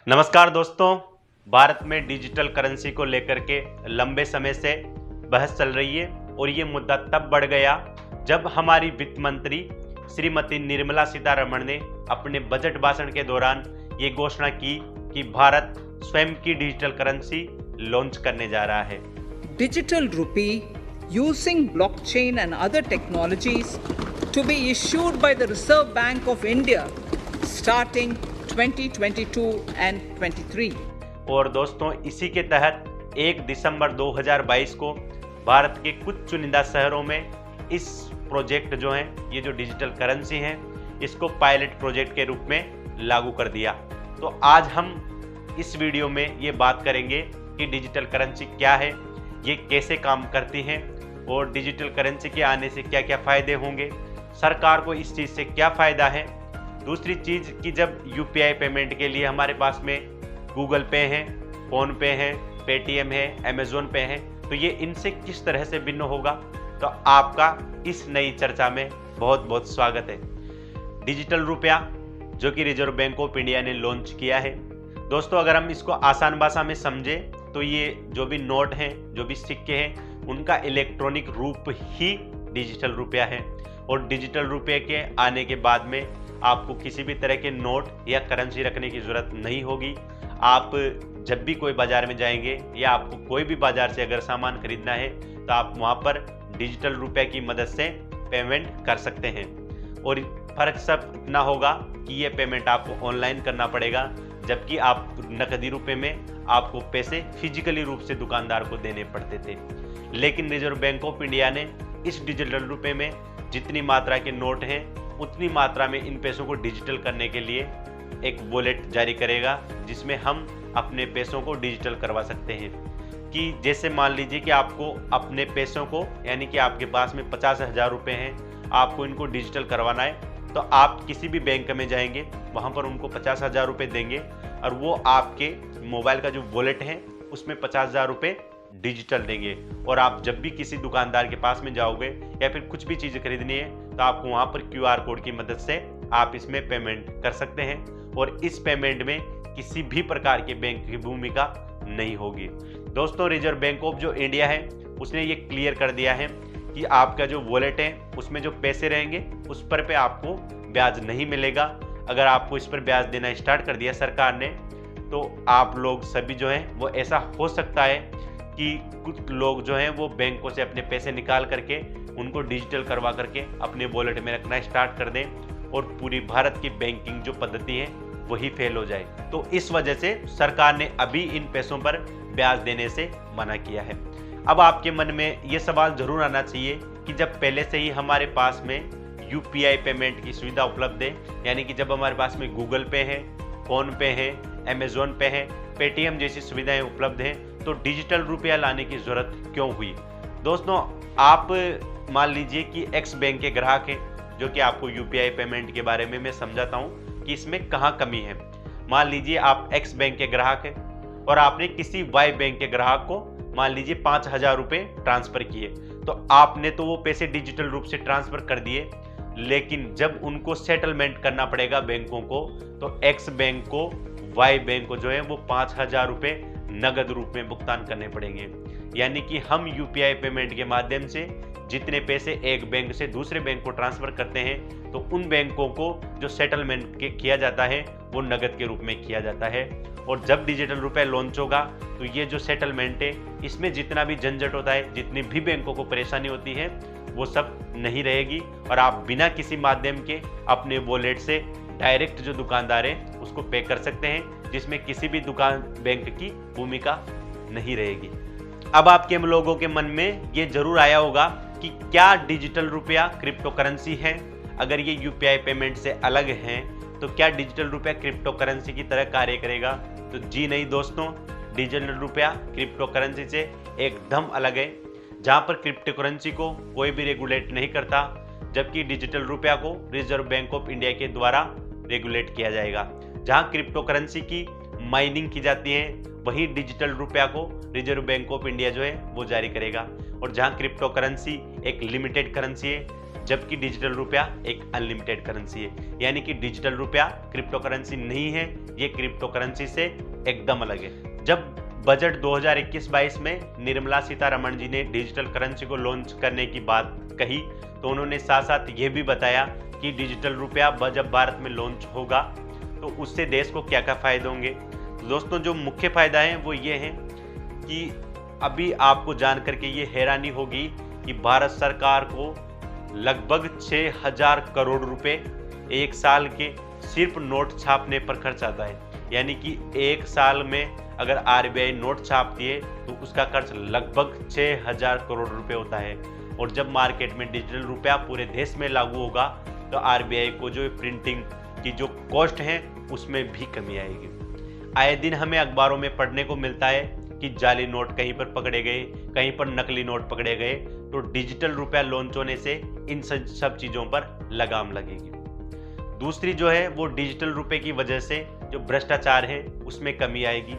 नमस्कार दोस्तों। भारत में डिजिटल करेंसी को लेकर के लंबे समय से बहस चल रही है और ये मुद्दा तब बढ़ गया जब हमारी वित्त मंत्री श्रीमती निर्मला सीतारमण ने अपने बजट भाषण के दौरान ये घोषणा की कि भारत स्वयं की डिजिटल करेंसी लॉन्च करने जा रहा है। Digital rupee using blockchain and other technologies to be issued by the Reserve Bank of India starting 2022 and 23। और दोस्तों इसी के तहत 1 दिसंबर 2022 को भारत के कुछ चुनिंदा शहरों में इस प्रोजेक्ट जो है ये जो डिजिटल करेंसी है इसको पायलट प्रोजेक्ट के रूप में लागू कर दिया। तो आज हम इस वीडियो में ये बात करेंगे कि डिजिटल करेंसी क्या है, ये कैसे काम करती है और डिजिटल करेंसी के आने से क्या क्या फ़ायदे होंगे, सरकार को इस चीज़ से क्या फ़ायदा है। दूसरी चीज़ कि जब यूपीआई पेमेंट के लिए हमारे पास में गूगल पे है, फ़ोन पे है, पेटीएम है, अमेज़ॉन पे है, तो ये इनसे किस तरह से भिन्न होगा। तो आपका इस नई चर्चा में बहुत बहुत स्वागत है। डिजिटल रुपया जो कि रिजर्व बैंक ऑफ इंडिया ने लॉन्च किया है। दोस्तों अगर हम इसको आसान भाषा में समझें तो ये जो भी नोट हैं, जो भी सिक्के हैं, उनका इलेक्ट्रॉनिक रूप ही डिजिटल रुपया है। और डिजिटल रुपये के आने के बाद में आपको किसी भी तरह के नोट या करेंसी रखने की ज़रूरत नहीं होगी। आप जब भी कोई बाज़ार में जाएंगे या आपको कोई भी बाज़ार से अगर सामान खरीदना है तो आप वहाँ पर डिजिटल रुपये की मदद से पेमेंट कर सकते हैं। और फ़र्क सब इतना होगा कि ये पेमेंट आपको ऑनलाइन करना पड़ेगा, जबकि आप नकदी रुपये में आपको पैसे फिजिकली रूप से दुकानदार को देने पड़ते थे। लेकिन रिजर्व बैंक ऑफ इंडिया ने इस डिजिटल रुपये में जितनी मात्रा के नोट हैं उतनी मात्रा में इन पैसों को डिजिटल करने के लिए एक वॉलेट जारी करेगा, जिसमें हम अपने पैसों को डिजिटल करवा सकते हैं। कि जैसे मान लीजिए कि आपको अपने पैसों को, यानी कि आपके पास में 50,000 रुपये हैं, आपको इनको डिजिटल करवाना है, तो आप किसी भी बैंक में जाएंगे, वहाँ पर उनको 50,000 रुपये देंगे और वो आपके मोबाइल का जो वॉलेट है उसमें 50,000 रुपये डिजिटल देंगे। और आप जब भी किसी दुकानदार के पास में जाओगे या फिर कुछ भी चीज़ खरीदनी है तो आपको वहाँ पर QR कोड की मदद से आप इसमें पेमेंट कर सकते हैं। और इस पेमेंट में किसी भी प्रकार के बैंक की भूमिका नहीं होगी। दोस्तों रिजर्व बैंक ऑफ जो इंडिया है उसने ये क्लियर कर दिया है कि आपका जो वॉलेट है उसमें जो पैसे रहेंगे उस पर पे आपको ब्याज नहीं मिलेगा। अगर आपको इस पर ब्याज देना स्टार्ट कर दिया सरकार ने तो आप लोग सभी जो हैं वो ऐसा हो सकता है कि कुछ लोग जो हैं वो बैंकों से अपने पैसे निकाल करके उनको डिजिटल करवा करके अपने वॉलेट में रखना स्टार्ट कर दें और पूरी भारत की बैंकिंग जो पद्धति है वही फेल हो जाए। तो इस वजह से सरकार ने अभी इन पैसों पर ब्याज देने से मना किया है। अब आपके मन में ये सवाल जरूर आना चाहिए कि जब पहले से ही हमारे पास में यूपीआई पेमेंट की सुविधा उपलब्ध है, यानी कि जब हमारे पास में गूगल पे है, फ़ोन पे है, अमेज़ॉन पे है, पेटीएम जैसी सुविधाएं उपलब्ध हैं, तो डिजिटल रुपया लाने की ज़रूरत क्यों हुई। दोस्तों आप मान लीजिए कि एक्स बैंक के ग्राहक हैं, जो कि आपको यूपीआई पेमेंट के बारे में मैं समझाता हूँ कि इसमें कहाँ कमी है। मान लीजिए आप एक्स बैंक के ग्राहक हैं और आपने किसी वाई बैंक के ग्राहक को मान लीजिए 5,000 रुपये ट्रांसफ़र किए, तो आपने तो वो पैसे डिजिटल रूप से ट्रांसफ़र कर दिए, लेकिन जब उनको सेटलमेंट करना पड़ेगा बैंकों को तो एक्स बैंक को वाई बैंक को जो है वो 5,000 रुपये नगद रूप में भुगतान करने पड़ेंगे। यानी कि हम यूपीआई पेमेंट के माध्यम से जितने पैसे एक बैंक से दूसरे बैंक को ट्रांसफ़र करते हैं तो उन बैंकों को जो सेटलमेंट किया जाता है वो नगद के रूप में किया जाता है। और जब डिजिटल रुपये लॉन्च होगा तो ये जो सेटलमेंट है इसमें जितना भी झंझट होता है, जितनी भी बैंकों को परेशानी होती है, वो सब नहीं रहेगी और आप बिना किसी माध्यम के अपने वॉलेट से डायरेक्ट जो दुकानदार है उसको पे कर सकते हैं, जिसमें किसी भी दुकान बैंक की भूमिका नहीं रहेगी। अब आपके लोगों के मन में ये जरूर आया होगा कि क्या डिजिटल रुपया क्रिप्टो करेंसी है। अगर ये यूपीआई पेमेंट से अलग हैं तो क्या डिजिटल रुपया क्रिप्टो करेंसी की तरह कार्य करेगा। तो जी नहीं दोस्तों, डिजिटल रुपया क्रिप्टो करेंसी से एकदम अलग है। जहाँ पर क्रिप्टो करेंसी को कोई भी रेगुलेट नहीं करता, जबकि डिजिटल रुपया को रिजर्व बैंक ऑफ इंडिया के द्वारा रेगुलेट किया जाएगा। जहाँ क्रिप्टो करेंसी की माइनिंग की जाती है वही डिजिटल रुपया को रिजर्व बैंक ऑफ इंडिया जो है वो जारी करेगा। और जहाँ क्रिप्टो करेंसी एक लिमिटेड करेंसी है जबकि डिजिटल रुपया एक अनलिमिटेड करेंसी है। यानी कि डिजिटल रुपया क्रिप्टो करेंसी नहीं है, ये क्रिप्टो करेंसी से एकदम अलग है। जब बजट 2021-22 में निर्मला सीतारमण जी ने डिजिटल करेंसी को लॉन्च करने की बात कही, तो उन्होंने साथ साथ ये भी बताया कि डिजिटल रुपया जब भारत में लॉन्च होगा तो उससे देश को क्या क्या फायदे होंगे। तो दोस्तों, जो मुख्य फायदा है वो ये है कि अभी आपको जान करके ये हैरानी होगी कि भारत सरकार को लगभग 6,000 करोड़ रुपए एक साल के सिर्फ नोट छापने पर खर्च आता है। यानी कि एक साल में अगर आरबीआई नोट छापती है तो उसका खर्च लगभग 6,000 करोड़ रुपए होता है। और जब मार्केट में डिजिटल रुपया पूरे देश में लागू होगा तो आरबीआई को जो प्रिंटिंग की जो कॉस्ट है उसमें भी कमी आएगी। आए दिन हमें अखबारों में पढ़ने को मिलता है कि जाली नोट कहीं पर पकड़े गए, कहीं पर नकली नोट पकड़े गए। तो डिजिटल रुपया लॉन्च होने से इन सब चीज़ों पर लगाम लगेगी। दूसरी जो है वो डिजिटल रुपए की वजह से जो भ्रष्टाचार है उसमें कमी आएगी।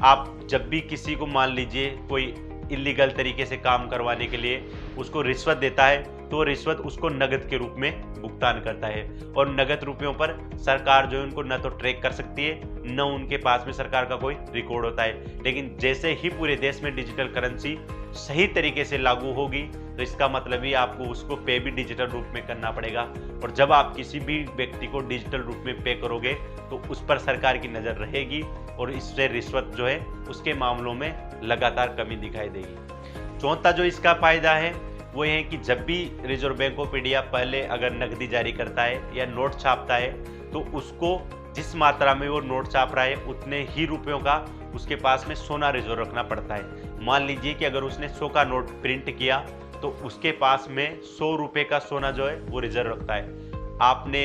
आप जब भी किसी को मान लीजिए कोई इलीगल तरीके से काम करवाने के लिए उसको रिश्वत देता है तो रिश्वत उसको नगद के रूप में भुगतान करता है। और नगद रुपयों पर सरकार जो है उनको न तो ट्रैक कर सकती है, न उनके पास में सरकार का कोई रिकॉर्ड होता है। लेकिन जैसे ही पूरे देश में डिजिटल करेंसी सही तरीके से लागू होगी तो इसका मतलब ही आपको उसको पे भी डिजिटल रूप में करना पड़ेगा। और जब आप किसी भी व्यक्ति को डिजिटल रूप में पे करोगे तो उस पर सरकार की नज़र रहेगी और इससे रिश्वत जो है उसके मामलों में लगातार कमी दिखाई देगी। चौथा जो इसका फायदा है वो ये है कि जब भी रिजर्व बैंक ऑफ इंडिया पहले अगर नकदी जारी करता है या नोट छापता है तो उसको जिस मात्रा में वो नोट छाप रहा है उतने ही रुपयों का उसके पास में सोना रिजर्व रखना पड़ता है। मान लीजिए कि अगर उसने 100 का नोट प्रिंट किया तो उसके पास में 100 रुपये का सोना जो है वो रिजर्व रखता है। आपने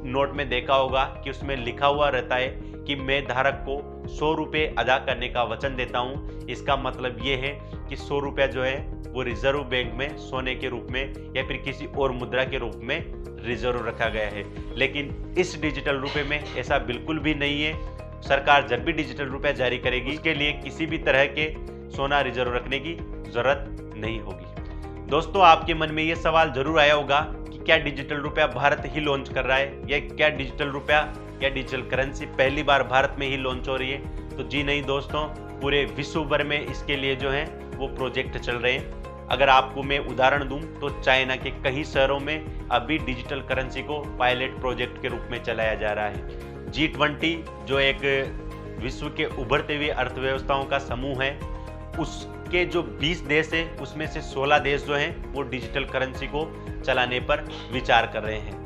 नोट में देखा होगा कि उसमें लिखा हुआ रहता है कि मैं धारक को 100 रुपये अदा करने का वचन देता हूँ। इसका मतलब ये है कि 100 रुपया जो है वो रिजर्व बैंक में सोने के रूप में या फिर किसी और मुद्रा के रूप में रिजर्व रखा गया है। लेकिन इस डिजिटल रुपये में ऐसा बिल्कुल भी नहीं है। सरकार जब भी डिजिटल रुपया जारी करेगी उसके लिए किसी भी तरह के सोना रिजर्व रखने की जरूरत नहीं होगी। दोस्तों, आपके मन में ये सवाल जरूर आया होगा कि क्या डिजिटल रुपया भारत ही लॉन्च कर रहा है या क्या डिजिटल रुपया या डिजिटल करेंसी पहली बार भारत में ही लॉन्च हो रही है। तो जी नहीं दोस्तों, पूरे विश्व भर में इसके लिए जो है वो प्रोजेक्ट चल रहे हैं। अगर आपको मैं उदाहरण दूं तो चाइना के कई शहरों में अभी डिजिटल करेंसी को पायलट प्रोजेक्ट के रूप में चलाया जा रहा है। G20 जो एक विश्व के उभरते हुए अर्थव्यवस्थाओं का समूह है, उसके जो 20 देश है उसमें से 16 देश जो हैं वो डिजिटल करेंसी को चलाने पर विचार कर रहे हैं।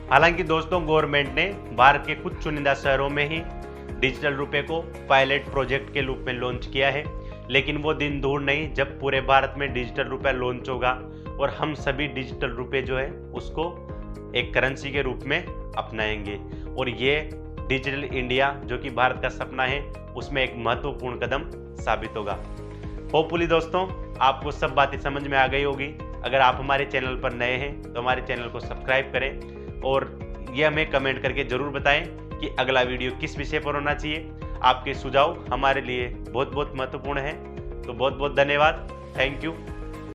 हालांकि दोस्तों, गवर्नमेंट ने भारत के कुछ चुनिंदा शहरों में ही डिजिटल रुपए को पायलट प्रोजेक्ट के रूप में लॉन्च किया है। लेकिन वो दिन दूर नहीं जब पूरे भारत में डिजिटल रुपया लॉन्च होगा और हम सभी डिजिटल रुपए जो है उसको एक करेंसी के रूप में अपनाएंगे। और ये डिजिटल इंडिया जो कि भारत का सपना है उसमें एक महत्वपूर्ण कदम साबित होगा। होपफुली दोस्तों, आपको सब बातें समझ में आ गई होगी। अगर आप हमारे चैनल पर नए हैं तो हमारे चैनल को सब्सक्राइब करें और ये हमें कमेंट करके ज़रूर बताएं कि अगला वीडियो किस विषय पर होना चाहिए। आपके सुझाव हमारे लिए बहुत बहुत महत्वपूर्ण है। तो बहुत बहुत धन्यवाद। Thank you.